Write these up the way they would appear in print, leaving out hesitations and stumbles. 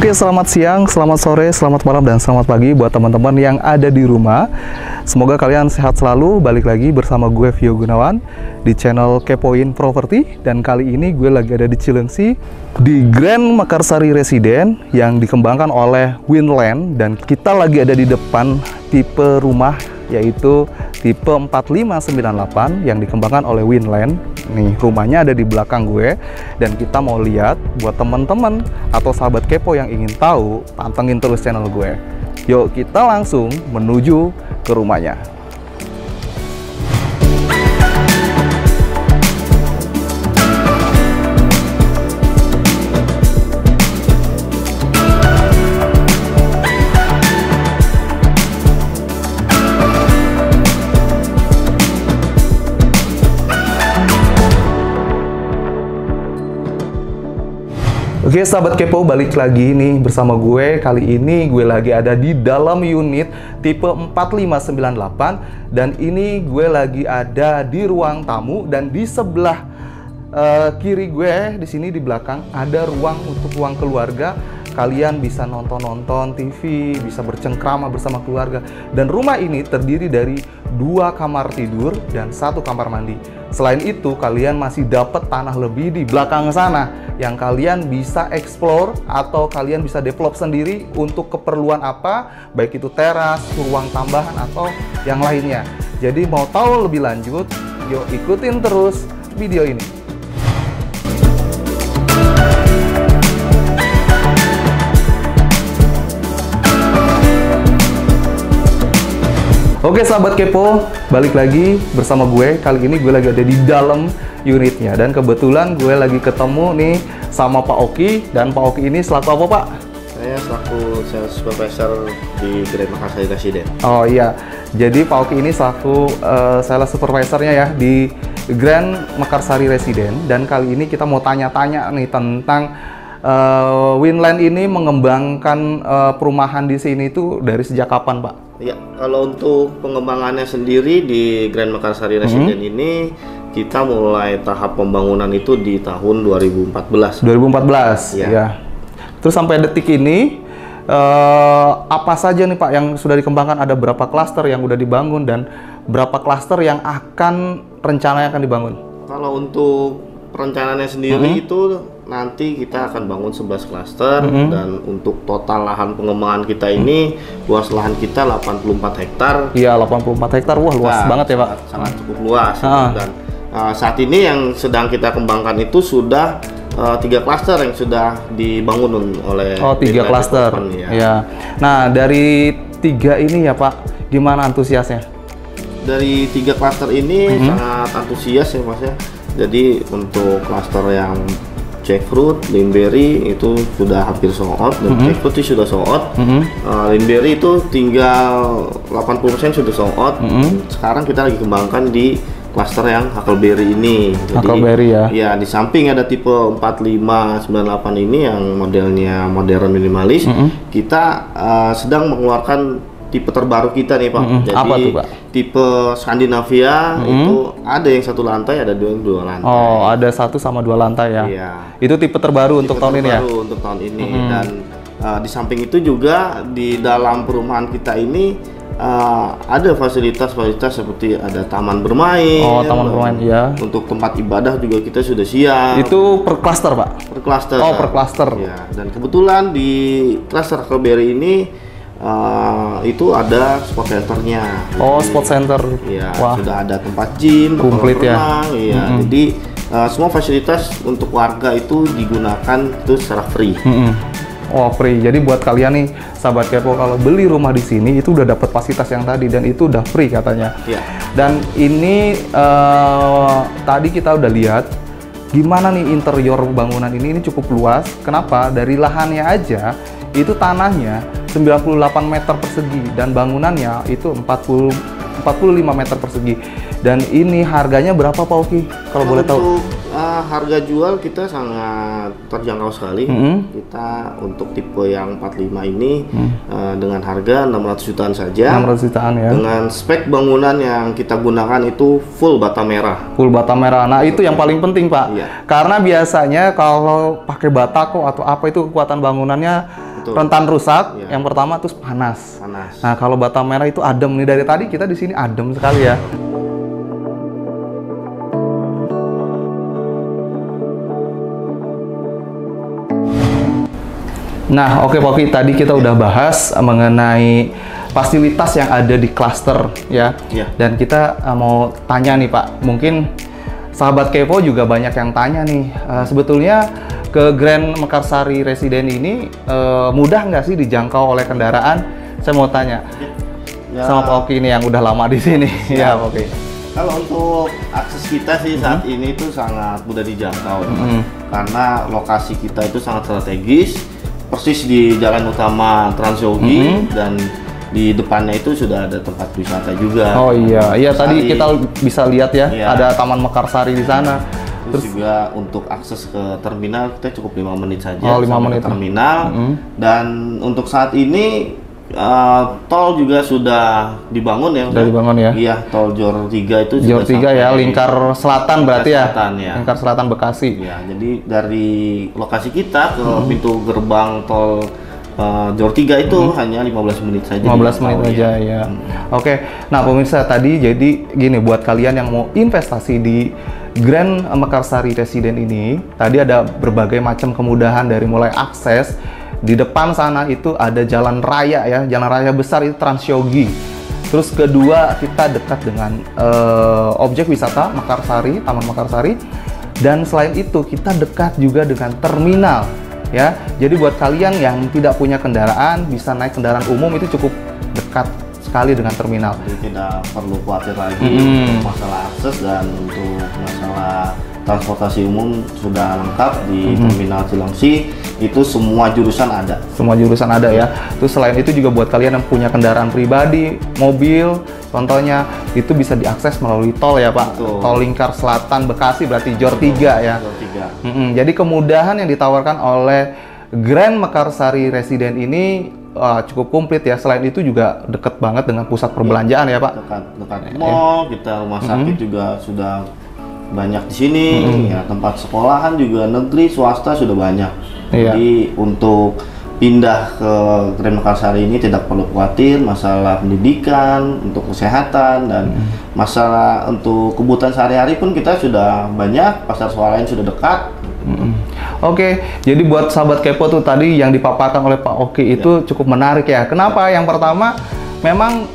Oke, selamat siang, selamat sore, selamat malam, dan selamat pagi buat teman-teman yang ada di rumah. Semoga kalian sehat selalu. Balik lagi bersama gue Vio Gunawan di channel Kepoin Property. Dan kali ini gue lagi ada di Cilengsi, di Grand Mekarsari Residen yang dikembangkan oleh Winland. Dan kita lagi ada di depan tipe rumah yaitu tipe 4598 yang dikembangkan oleh Winland. Nih, rumahnya ada di belakang gue, dan kita mau lihat buat teman-teman atau sahabat kepo yang ingin tahu, pantengin terus channel gue. Yuk kita langsung menuju ke rumahnya. Oke sahabat kepo, balik lagi nih bersama gue. Kali ini gue lagi ada di dalam unit tipe 4598, dan ini gue lagi ada di ruang tamu, dan di sebelah kiri gue di sini di belakang ada ruang untuk ruang keluarga. Kalian bisa nonton TV, bisa bercengkrama bersama keluarga. Dan rumah ini terdiri dari 2 kamar tidur dan 1 kamar mandi. Selain itu, kalian masih dapat tanah lebih di belakang sana yang kalian bisa explore atau kalian bisa develop sendiri untuk keperluan apa, baik itu teras, ruang tambahan, atau yang lainnya. Jadi mau tahu lebih lanjut, yuk ikutin terus video ini. Oke sahabat kepo, balik lagi bersama gue. Kali ini gue lagi ada di dalam unitnya, dan kebetulan gue lagi ketemu nih sama Pak Oki. Dan Pak Oki ini selaku apa, Pak? Saya selaku sales supervisor di Grand Mekarsari Residen. Oh iya, jadi Pak Oki ini selaku sales supervisornya ya di Grand Mekarsari Residen. Dan kali ini kita mau tanya-tanya nih tentang Winland ini mengembangkan perumahan di sini itu dari sejak kapan, Pak? Ya, kalau untuk pengembangannya sendiri di Grand Mekarsari Residen ini kita mulai tahap pembangunan itu di tahun 2014. 2014, ya. Terus sampai detik ini apa saja nih Pak yang sudah dikembangkan? Ada berapa klaster yang udah dibangun dan berapa klaster yang rencananya akan dibangun? Kalau untuk perencanaannya sendiri itu nanti kita akan bangun 11 klaster, dan untuk total lahan pengembangan kita ini luas lahan kita 84 hektar. Iya, 84 hektar. Wah, luas banget ya, Pak. Sangat cukup luas. Dan saat ini yang sedang kita kembangkan itu sudah 3 klaster yang sudah dibangun oleh 3 klaster. Ya. Nah, dari 3 ini ya, Pak, gimana antusiasnya? Dari 3 klaster ini sangat antusias ya, Mas ya. Jadi untuk klaster yang jackfruit, limeberry itu sudah hampir sold out, dan jackfruit itu sudah sold out. Limeberry itu tinggal 80% sudah sold out. Sekarang kita lagi kembangkan di klaster yang huckleberry ini. Jadi, huckleberry ya. Ya, di samping ada tipe 4598 ini yang modelnya modern minimalis. Kita sedang mengeluarkan tipe terbaru kita nih, Pak. Jadi apa tuh, Pak? Tipe Skandinavia itu ada yang 1 lantai, ada 2 lantai. Oh, ada 1 sama 2 lantai ya? Iya. Itu tipe terbaru untuk tahun ini ya? Tipe terbaru untuk tahun ini. Dan di samping itu juga di dalam perumahan kita ini ada fasilitas-fasilitas seperti ada taman bermain. Oh, taman bermain, iya. Untuk tempat ibadah juga kita sudah siap. Itu per klaster, Pak? Per klaster. Oh, per klaster. Ya. Dan kebetulan di klaster huckleberry ini itu ada sport centernya. Oh, sport center. Ya, sudah ada tempat gym, komplit ya. Iya. Jadi semua fasilitas untuk warga itu digunakan itu secara free. Oh, free. Jadi buat kalian nih sahabat kepo, kalau beli rumah di sini itu udah dapat fasilitas yang tadi, dan itu udah free katanya. Iya. Dan ini tadi kita udah lihat gimana nih interior bangunan ini cukup luas. Kenapa? Dari lahannya aja itu tanahnya 98 meter persegi, dan bangunannya itu 45 meter persegi. Dan ini harganya berapa, Pak Oki? Kalau boleh tahu? Harga jual kita sangat terjangkau sekali. Kita untuk tipe yang 45 ini dengan harga 600 jutaan saja. 600 jutaan ya. Dengan spek bangunan yang kita gunakan itu full bata merah. Full bata merah. Nah, itu yang paling penting, Pak. Iya. Karena biasanya kalau pakai bata kok atau apa itu kekuatan bangunannya rentan rusak. Yang pertama terus panas. Nah, kalau bata merah itu adem nih, dari tadi kita di sini adem sekali ya. Nah, oke Pak Oki, tadi kita udah bahas mengenai fasilitas yang ada di klaster ya. Dan kita mau tanya nih Pak, mungkin sahabat Kepo juga banyak yang tanya nih, sebetulnya ke Grand Mekarsari Residen ini mudah nggak sih dijangkau oleh kendaraan? Saya mau tanya sama Pak Oki ini yang udah lama di sini. Ya, Pak Oki. Kalau untuk akses kita sih saat ini itu sangat mudah dijangkau, karena lokasi kita itu sangat strategis. Persis di jalan utama Transyogi dan di depannya itu sudah ada tempat wisata juga. Oh iya, iya tadi kita bisa lihat ya, ada Taman Mekarsari di sana. Terus juga untuk akses ke terminal kita cukup 5 menit saja. 5 menit ke terminal. Dan untuk saat ini tol juga sudah dibangun ya. Sudah dibangun ya? Iya, tol Jor 3 itu Jor 3 ya, lingkar selatan berarti ya? Lingkar selatan Bekasi. Ya, jadi dari lokasi kita ke pintu gerbang tol Jor 3 itu hanya 15 menit saja. 15 menit aja ya. Oke, nah pemirsa tadi jadi gini, buat kalian yang mau investasi di Grand Mekarsari Residen ini, tadi ada berbagai macam kemudahan dari mulai akses. Di depan sana itu ada jalan raya ya, jalan raya besar itu Transyogi. Terus kedua kita dekat dengan objek wisata Mekarsari, Taman Mekarsari. Dan selain itu kita dekat juga dengan terminal ya. Jadi buat kalian yang tidak punya kendaraan bisa naik kendaraan umum, itu cukup dekat sekali dengan terminal. Jadi tidak perlu khawatir lagi masalah akses, dan untuk masalah transportasi umum sudah lengkap di Terminal Cilengsi. Itu semua jurusan ada. Semua jurusan ada ya. Terus selain itu juga buat kalian yang punya kendaraan pribadi, mobil, contohnya itu bisa diakses melalui tol ya Pak. Betul. Tol lingkar selatan Bekasi berarti Jor 3 ya. Jor 3. Jadi kemudahan yang ditawarkan oleh Grand Mekarsari Residen ini cukup komplit ya. Selain itu juga dekat banget dengan pusat perbelanjaan ya Pak. Dekat mall, kita rumah sakit juga sudah banyak di sini, ya tempat sekolahan juga negeri swasta sudah banyak. Jadi untuk pindah ke Grand Mekarsari ini tidak perlu khawatir masalah pendidikan, untuk kesehatan, dan masalah untuk kebutuhan sehari-hari pun kita sudah banyak, pasar swalayan sudah dekat. Oke, jadi buat sahabat Kepo tuh tadi yang dipaparkan oleh Pak Oki itu cukup menarik ya. Kenapa? Yang pertama, memang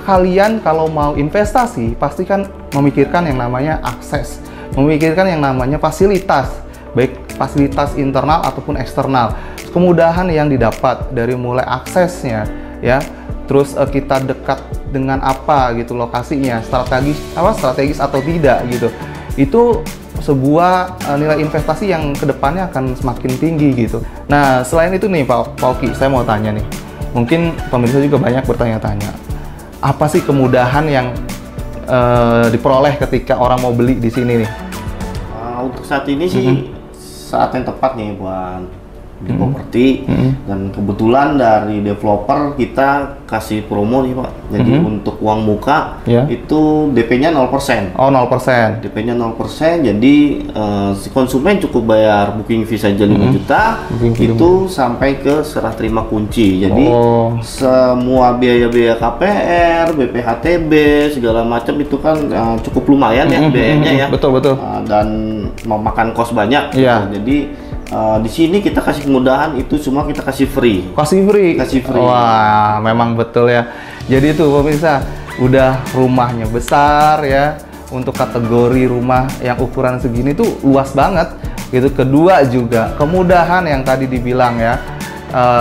kalian kalau mau investasi pasti kan memikirkan yang namanya akses, memikirkan yang namanya fasilitas, baik fasilitas internal ataupun eksternal. Kemudahan yang didapat dari mulai aksesnya ya, terus kita dekat dengan apa gitu lokasinya, strategis atau tidak gitu. Itu sebuah nilai investasi yang kedepannya akan semakin tinggi gitu. Nah selain itu nih Pak Oki, saya mau tanya nih, mungkin pemirsa juga banyak bertanya-tanya, apa sih kemudahan yang diperoleh ketika orang mau beli di sini nih? Untuk saat ini sih saat yang tepat nih buat di properti, dan kebetulan dari developer kita kasih promo nih Pak. Jadi untuk uang muka itu DP-nya 0%. Oh 0%. DP-nya 0%, jadi si konsumen cukup bayar booking fee saja 5 juta, itu sampai ke serah terima kunci. Jadi semua biaya-biaya KPR, BPHTB, segala macam itu kan cukup lumayan ya biayanya ya. Betul. Dan memakan kos banyak. Jadi di sini kita kasih kemudahan, itu semua kita kasih free. Kasih free. Wah, memang betul ya. Jadi itu pemirsa, udah rumahnya besar ya. Untuk kategori rumah yang ukuran segini tuh luas banget. Gitu. Kedua juga kemudahan yang tadi dibilang ya.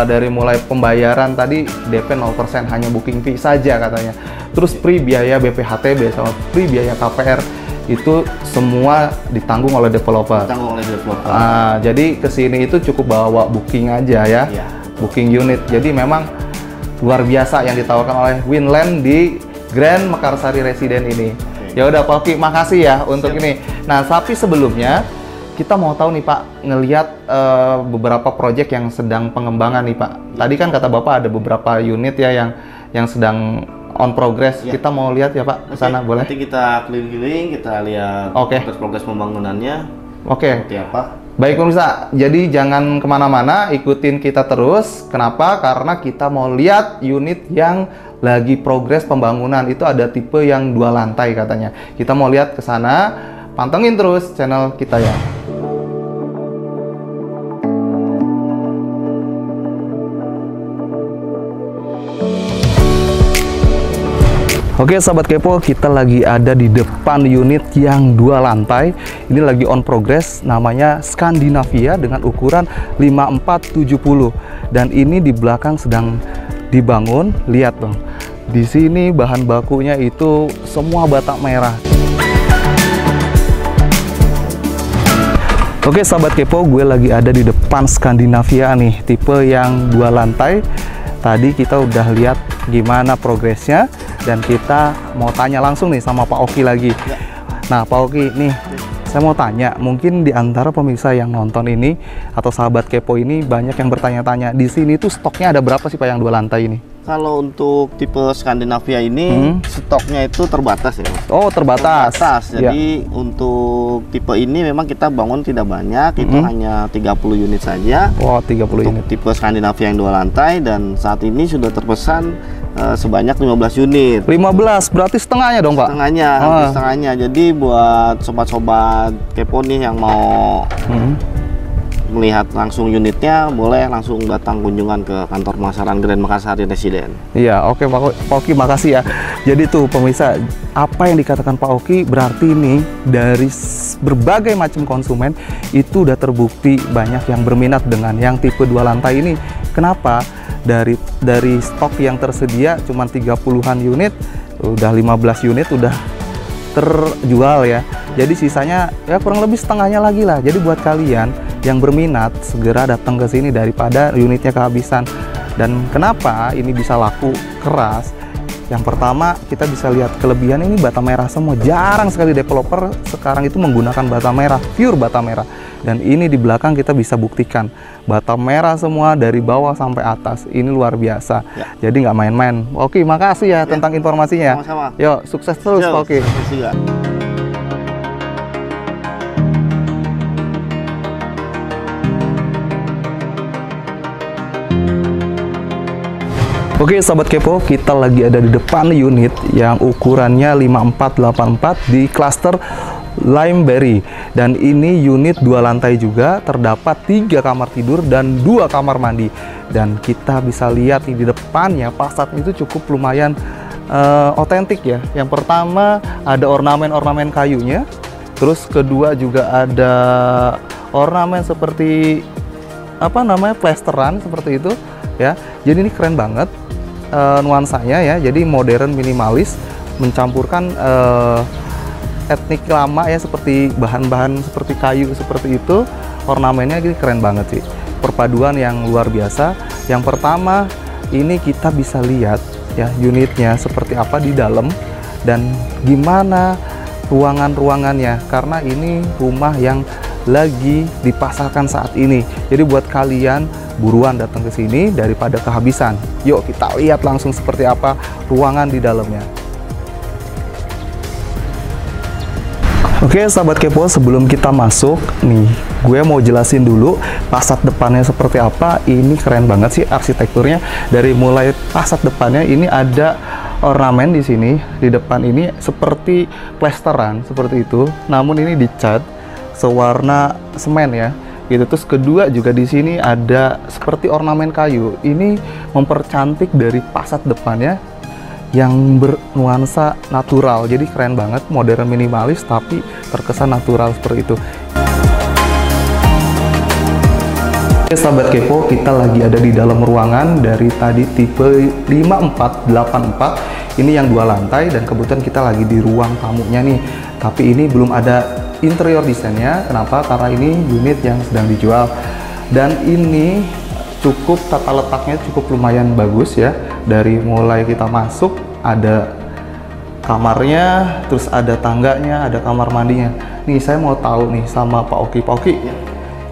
Dari mulai pembayaran tadi DP 0%, hanya booking fee saja katanya. Terus free biaya BPHTB sama free biaya KPR. Itu semua ditanggung oleh developer. Jadi kesini itu cukup bawa booking aja ya, booking unit. Jadi memang luar biasa yang ditawarkan oleh Winland di Grand Mekarsari Residen ini. Ya udah Pak Oki, makasih ya untuk ini. Nah, tapi sebelumnya kita mau tahu nih Pak, ngelihat beberapa proyek yang sedang pengembangan nih Pak. Tadi kan kata Bapak ada beberapa unit ya yang sedang on progress. Kita mau lihat ya Pak ke sana, boleh? Nanti kita keliling-keliling, kita lihat progres pembangunannya. Seperti apa? Baik pemirsa, jadi jangan kemana-mana, ikutin kita terus. Kenapa? Karena kita mau lihat unit yang lagi progres pembangunan. Itu ada tipe yang 2 lantai katanya. Kita mau lihat ke sana, pantengin terus channel kita ya. Oke sahabat kepo, kita lagi ada di depan unit yang 2 lantai. Ini lagi on progress, namanya Scandinavia dengan ukuran 5470. Dan ini di belakang sedang dibangun. Lihat dong, di sini bahan bakunya itu semua bata merah. Oke sahabat kepo, gue lagi ada di depan Scandinavia nih, tipe yang 2 lantai. Tadi kita udah lihat gimana progresnya, dan kita mau tanya langsung nih sama Pak Oki lagi. Nah Pak Oki nih, saya mau tanya, mungkin di antara pemirsa yang nonton ini atau sahabat kepo ini banyak yang bertanya-tanya, di sini tuh stoknya ada berapa sih Pak yang 2 lantai ini? Kalau untuk tipe Scandinavia ini stoknya itu terbatas ya. Oh terbatas. Jadi untuk tipe ini memang kita bangun tidak banyak, itu hanya 30 unit saja. Oh 30 untuk unit. Tipe Scandinavia yang 2 lantai, dan saat ini sudah terpesan sebanyak 15 unit. 15, berarti setengahnya dong Pak? Setengahnya, hampir setengahnya. Jadi buat sobat-sobat kepo nih yang mau melihat langsung unitnya, boleh langsung datang kunjungan ke kantor pemasaran Grand Makassari Residen. Iya, oke Pak Oki, makasih ya. Jadi tuh pemirsa, apa yang dikatakan Pak Oki berarti ini dari berbagai macam konsumen itu udah terbukti banyak yang berminat dengan yang tipe 2 lantai ini. Kenapa? Dari stok yang tersedia cuma 30-an unit, udah 15 unit udah terjual ya. Jadi sisanya ya kurang lebih setengahnya lagi lah. Jadi buat kalian yang berminat, segera datang ke sini daripada unitnya kehabisan. Dan kenapa ini bisa laku keras? Yang pertama, kita bisa lihat kelebihan ini bata merah semua. Jarang sekali developer sekarang itu menggunakan bata merah, pure bata merah. Dan ini di belakang kita bisa buktikan bata merah semua dari bawah sampai atas. Ini luar biasa. Ya. Jadi nggak main-main. Oke, makasih ya tentang informasinya. Sama-sama. Yuk, sukses terus Pak Oki. Oke sahabat kepo, kita lagi ada di depan unit yang ukurannya 5484 di klaster Limeberry. Dan ini unit 2 lantai juga, terdapat 3 kamar tidur dan 2 kamar mandi. Dan kita bisa lihat di depannya fasadnya itu cukup lumayan otentik ya. Yang pertama ada ornamen-ornamen kayunya. Terus kedua juga ada ornamen seperti apa namanya, plesteran seperti itu ya. Jadi ini keren banget nuansanya ya. Jadi modern minimalis, mencampurkan etnik lama ya, seperti bahan-bahan seperti kayu seperti itu. Ornamennya ini keren banget sih, perpaduan yang luar biasa. Yang pertama ini kita bisa lihat ya unitnya seperti apa di dalam dan gimana ruangan-ruangannya, karena ini rumah yang lagi dipasarkan saat ini. Jadi buat kalian buruan datang ke sini daripada kehabisan. Yuk kita lihat langsung seperti apa ruangan di dalamnya. Oke sahabat kepo, sebelum kita masuk nih, gue mau jelasin dulu fasad depannya seperti apa. Ini keren banget sih arsitekturnya. Dari mulai fasad depannya ini ada ornamen di sini, di depan ini seperti plesteran seperti itu. Namun ini dicat sewarna semen ya. Gitu. Terus kedua juga di sini ada seperti ornamen kayu. Ini mempercantik dari fasad depannya yang bernuansa natural. Jadi keren banget, modern minimalis tapi terkesan natural seperti itu. Oke sahabat kepo, kita lagi ada di dalam ruangan dari tadi tipe 5484. Ini yang 2 lantai dan kebetulan kita lagi di ruang tamunya nih. Tapi ini belum ada interior desainnya. Kenapa? Karena ini unit yang sedang dijual. Dan ini cukup tata letaknya cukup lumayan bagus ya. Dari mulai kita masuk ada kamarnya, terus ada tangganya, ada kamar mandinya. Nih saya mau tahu nih sama Pak Oki. Pak Oki,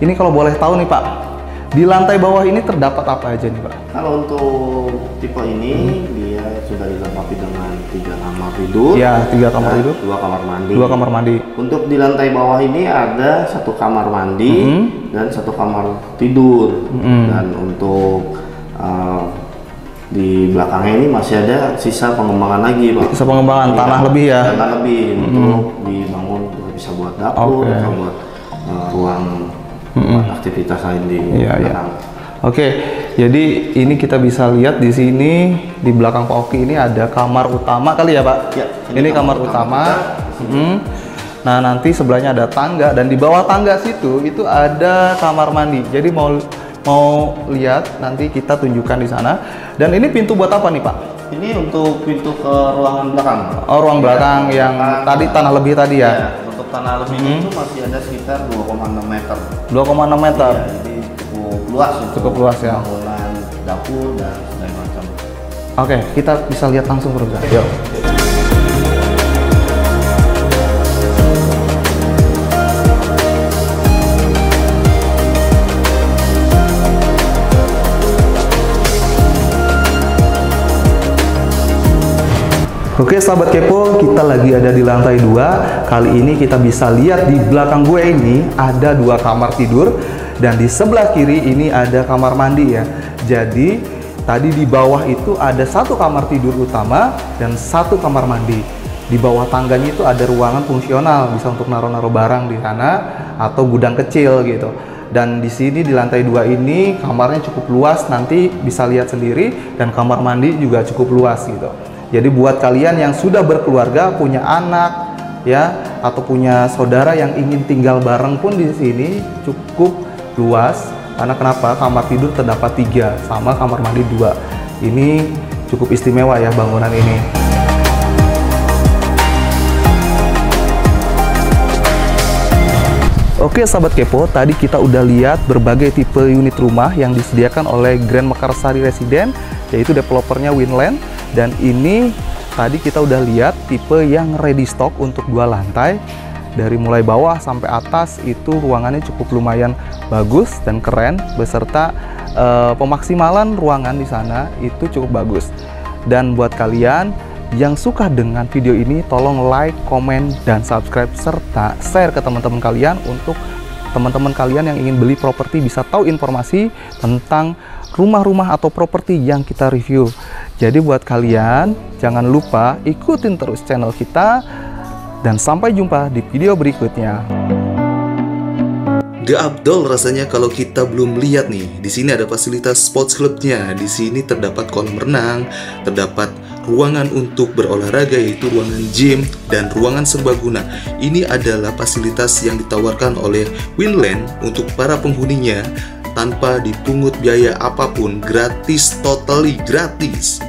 ini kalau boleh tahu nih Pak, di lantai bawah ini terdapat apa aja nih Pak? Kalau untuk tipe ini dia sudah dilengkapi dengan 3 kamar tidur. Ya, 3 kamar tidur. 2 kamar mandi. 2 kamar mandi. Untuk di lantai bawah ini ada 1 kamar mandi dan 1 kamar tidur. Dan untuk di belakangnya ini masih ada sisa pengembangan lagi, Pak. Sisa pengembangan tanah lebih ya. Tanah lebih untuk dibangun, bisa buat dapur, bisa buat ruang aktivitas lain di belakang. Oke, jadi ini kita bisa lihat di sini di belakang Pak Oki ini ada kamar utama kali ya, Pak? Ya, ini kamar utama. Nah, nanti sebelahnya ada tangga dan di bawah tangga situ itu ada kamar mandi. Jadi mau lihat nanti kita tunjukkan di sana. Dan ini pintu buat apa nih, Pak? Ini untuk pintu ke ruangan belakang. Oh, ruang belakang yang tadi tanah lebih tadi ya? Ya, untuk tanah lebih itu masih ada sekitar 2,6 meter. 2,6 meter. Ya, jadi luas, cukup luas ya. Bangunan dapur dan segala macam. Oke, kita bisa lihat langsung terus ya. Yuk. Oke sahabat kepo, kita lagi ada di lantai 2. Kali ini kita bisa lihat di belakang gue ini ada 2 kamar tidur dan di sebelah kiri ini ada kamar mandi ya. Jadi tadi di bawah itu ada 1 kamar tidur utama dan 1 kamar mandi. Di bawah tangganya itu ada ruangan fungsional, bisa untuk naruh-naruh barang di sana atau gudang kecil gitu. Dan di sini di lantai 2 ini kamarnya cukup luas, nanti bisa lihat sendiri, dan kamar mandi juga cukup luas gitu. Jadi buat kalian yang sudah berkeluarga, punya anak ya, atau punya saudara yang ingin tinggal bareng pun di sini cukup luas. Karena kenapa? Kamar tidur terdapat 3 sama kamar mandi 2. Ini cukup istimewa ya bangunan ini. Oke sahabat kepo, tadi kita udah lihat berbagai tipe unit rumah yang disediakan oleh Grand Mekarsari Residen, yaitu developernya Winland. Dan ini tadi kita udah lihat tipe yang ready stock untuk 2 lantai. Dari mulai bawah sampai atas itu ruangannya cukup lumayan bagus dan keren, beserta pemaksimalan ruangan di sana itu cukup bagus. Dan buat kalian yang suka dengan video ini, tolong like, komen, dan subscribe, serta share ke teman-teman kalian untuk teman-teman kalian yang ingin beli properti bisa tahu informasi tentang rumah-rumah atau properti yang kita review. Jadi buat kalian jangan lupa ikutin terus channel kita dan sampai jumpa di video berikutnya. The Abdol rasanya kalau kita belum lihat nih. Di sini ada fasilitas sports clubnya. Di sini terdapat kolam renang, terdapat ruangan untuk berolahraga yaitu ruangan gym dan ruangan serbaguna. Ini adalah fasilitas yang ditawarkan oleh Winland untuk para penghuninya tanpa dipungut biaya apapun, gratis, totally gratis.